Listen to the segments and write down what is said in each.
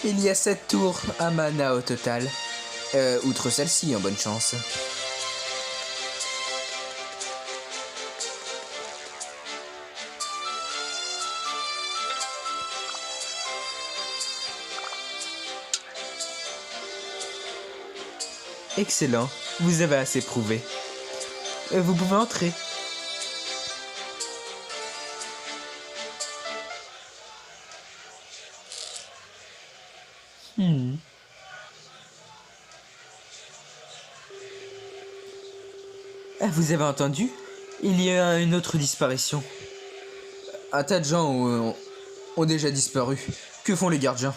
Il y a 7 tours à mana au total. Outre celle-ci, en bonne chance. Excellent, vous avez assez prouvé. Vous pouvez entrer. Vous avez entendu? Il y a une autre disparition. Un tas de gens ont déjà disparu. Que font les gardiens?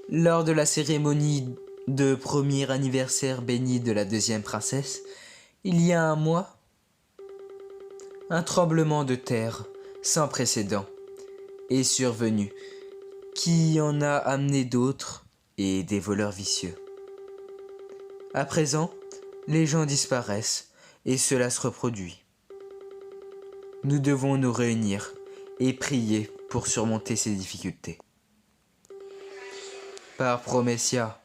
Lors de la cérémonie de premier anniversaire béni de la deuxième princesse, il y a un mois, un tremblement de terre sans précédent est survenu, qui en a amené d'autres et des voleurs vicieux. À présent, les gens disparaissent et cela se reproduit. Nous devons nous réunir et prier pour surmonter ces difficultés. Par Promessia.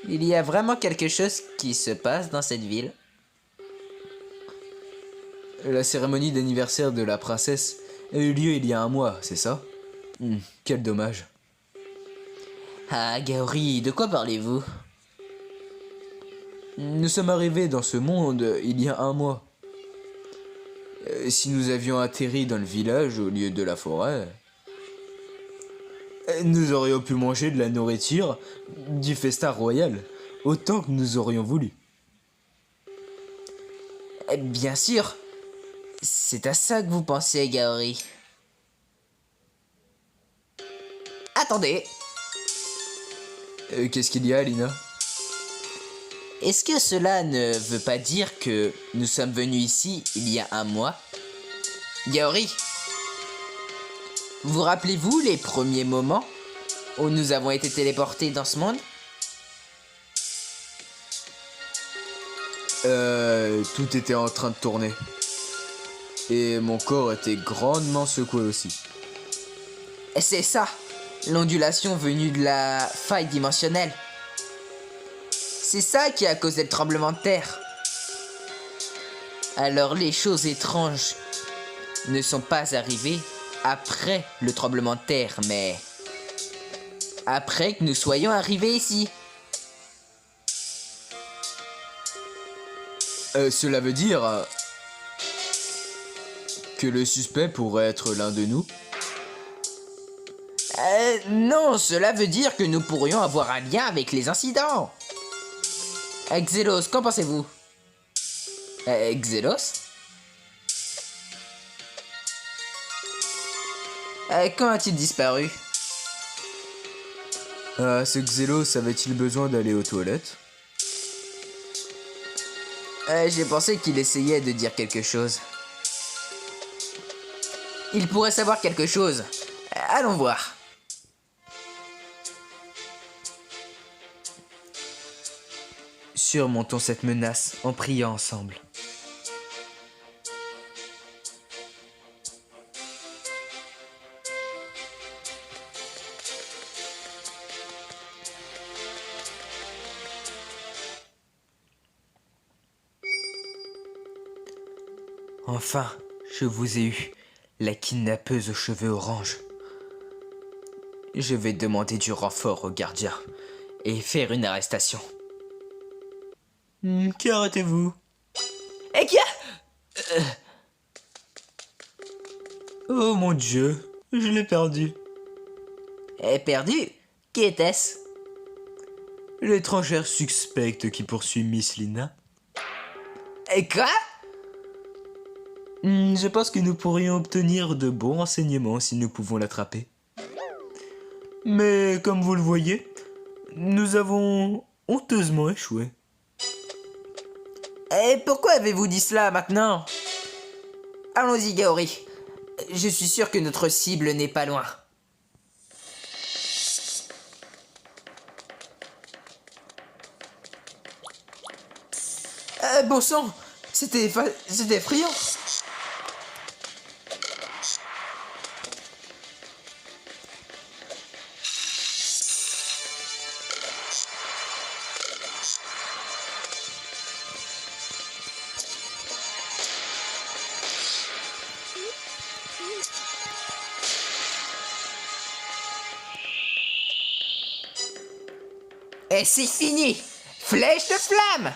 Il y a vraiment quelque chose qui se passe dans cette ville? La cérémonie d'anniversaire de la princesse a eu lieu il y a un mois, c'est ça? Quel dommage. Ah, Gaori, de quoi parlez-vous? Nous sommes arrivés dans ce monde il y a un mois. Si nous avions atterri dans le village au lieu de la forêt, nous aurions pu manger de la nourriture du festin royal, autant que nous aurions voulu. Bien sûr, c'est à ça que vous pensez, Gaori. Attendez. Qu'est-ce qu'il y a, Lina? Est-ce que cela ne veut pas dire que nous sommes venus ici il y a un mois? Gaori, vous rappelez-vous les premiers moments où nous avons été téléportés dans ce monde? Tout était en train de tourner. Et mon corps était grandement secoué aussi. C'est ça, l'ondulation venue de la faille dimensionnelle. C'est ça qui a causé le tremblement de terre. Alors les choses étranges ne sont pas arrivées après le tremblement de terre, mais après que nous soyons arrivés ici. Cela veut dire que le suspect pourrait être l'un de nous? Non, cela veut dire que nous pourrions avoir un lien avec les incidents. Xelos, qu'en pensez-vous? Xelos? Quand a-t-il disparu? Ce Xelos avait-il besoin d'aller aux toilettes? J'ai pensé qu'il essayait de dire quelque chose. Il pourrait savoir quelque chose. Allons voir. Surmontons cette menace en priant ensemble. Enfin, je vous ai eu, la kidnappeuse aux cheveux orange. Je vais demander du renfort au gardien et faire une arrestation. Qu'arrêtez-vous? Et qui a... Oh mon Dieu, je l'ai perdu. Perdu? Qui était-ce? L'étrangère suspecte qui poursuit Miss Lina. Et quoi? Je pense que nous pourrions obtenir de bons renseignements si nous pouvons l'attraper. Mais comme vous le voyez, nous avons honteusement échoué. Et pourquoi avez-vous dit cela maintenant? Allons-y, Gaori. Je suis sûr que notre cible n'est pas loin. Bon sang, c'était effrayant. Et c'est fini! Flèche de flamme!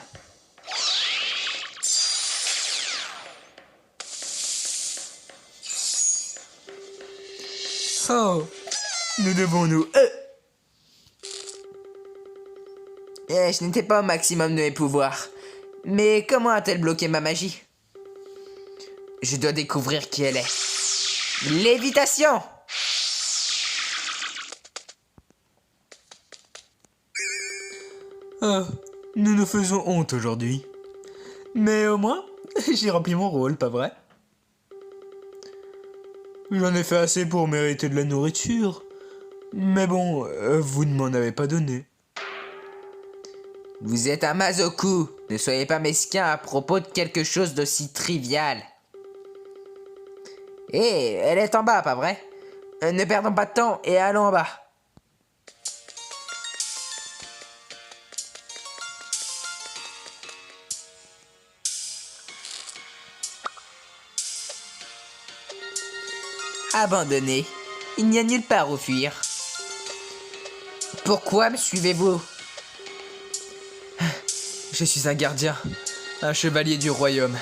Oh, nous devons nous... je n'étais pas au maximum de mes pouvoirs. Mais comment a-t-elle bloqué ma magie? Je dois découvrir qui elle est. Lévitation! Ah, nous nous faisons honte aujourd'hui. Mais au moins, j'ai rempli mon rôle, pas vrai? J'en ai fait assez pour mériter de la nourriture. Mais bon, vous ne m'en avez pas donné. Vous êtes un Mazoku. Ne soyez pas mesquin à propos de quelque chose d'aussi trivial. Hé, elle est en bas, pas vrai? Ne perdons pas de temps et allons en bas. Abandonné. Il n'y a nulle part où fuir. Pourquoi me suivez-vous? Je suis un gardien, un chevalier du royaume.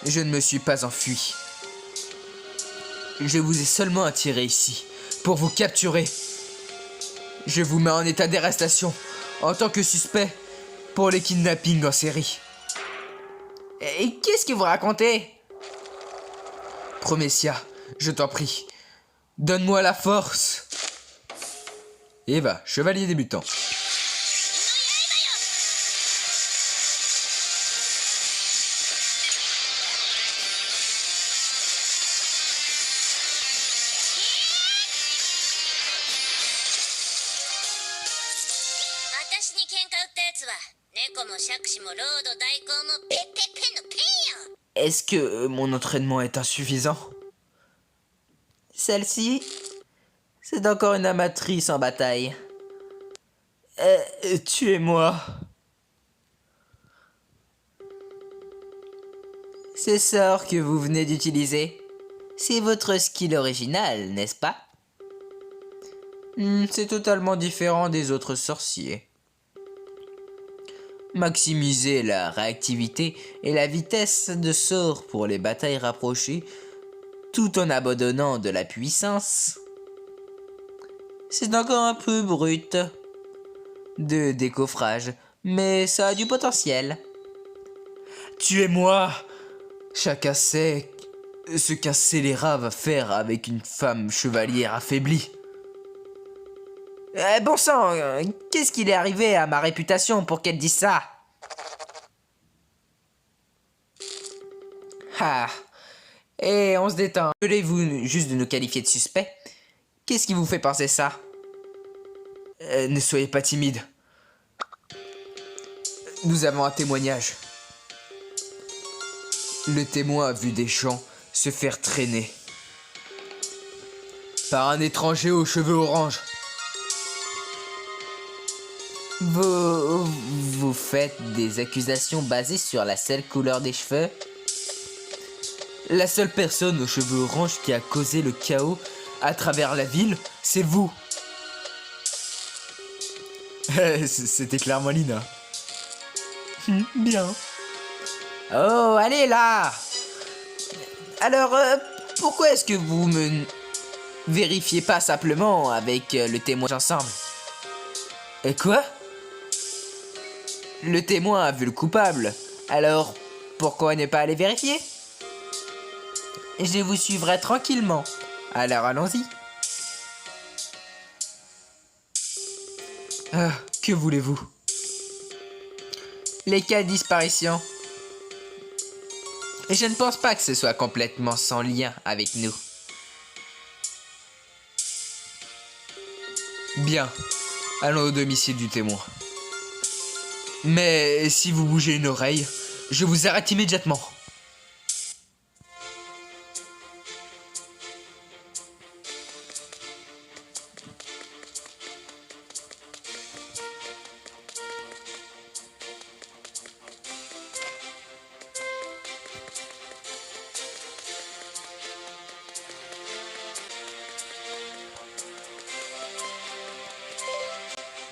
Je ne me suis pas enfui. Je vous ai seulement attiré ici, pour vous capturer. Je vous mets en état d'arrestation, en tant que suspect, pour les kidnappings en série. Et qu'est-ce que vous racontez? Promessia, je t'en prie, donne-moi la force. Eva, chevalier débutant. Est-ce que mon entraînement est insuffisant? Celle-ci, c'est encore une amatrice en bataille. Tuez-moi. Ce sort que vous venez d'utiliser, c'est votre skill original, n'est-ce pas? C'est totalement différent des autres sorciers. Maximiser la réactivité et la vitesse de sort pour les batailles rapprochées, tout en abandonnant de la puissance. C'est encore un peu brut de décoffrage, mais ça a du potentiel. Tuez-moi! Chacun sait ce qu'un scélérat va faire avec une femme chevalière affaiblie. Bon sang, qu'est-ce qu'il est arrivé à ma réputation pour qu'elle dise ça? Ah, et on se détend. Voulez-vous juste de nous qualifier de suspects? Qu'est-ce qui vous fait penser ça? Ne soyez pas timide. Nous avons un témoignage. Le témoin a vu des gens se faire traîner par un étranger aux cheveux orange. Vous faites des accusations basées sur la seule couleur des cheveux? La seule personne aux cheveux orange qui a causé le chaos à travers la ville, c'est vous. C'était clairement Lina. Bien. Oh, allez là! Alors, pourquoi est-ce que vous me vérifiez pas simplement avec le témoin ensemble? Et quoi? Le témoin a vu le coupable, alors pourquoi ne pas aller vérifier? Je vous suivrai tranquillement, alors allons-y. Ah, que voulez-vous? Les cas de disparition. Et je ne pense pas que ce soit complètement sans lien avec nous. Bien, allons au domicile du témoin. Mais si vous bougez une oreille, je vous arrête immédiatement.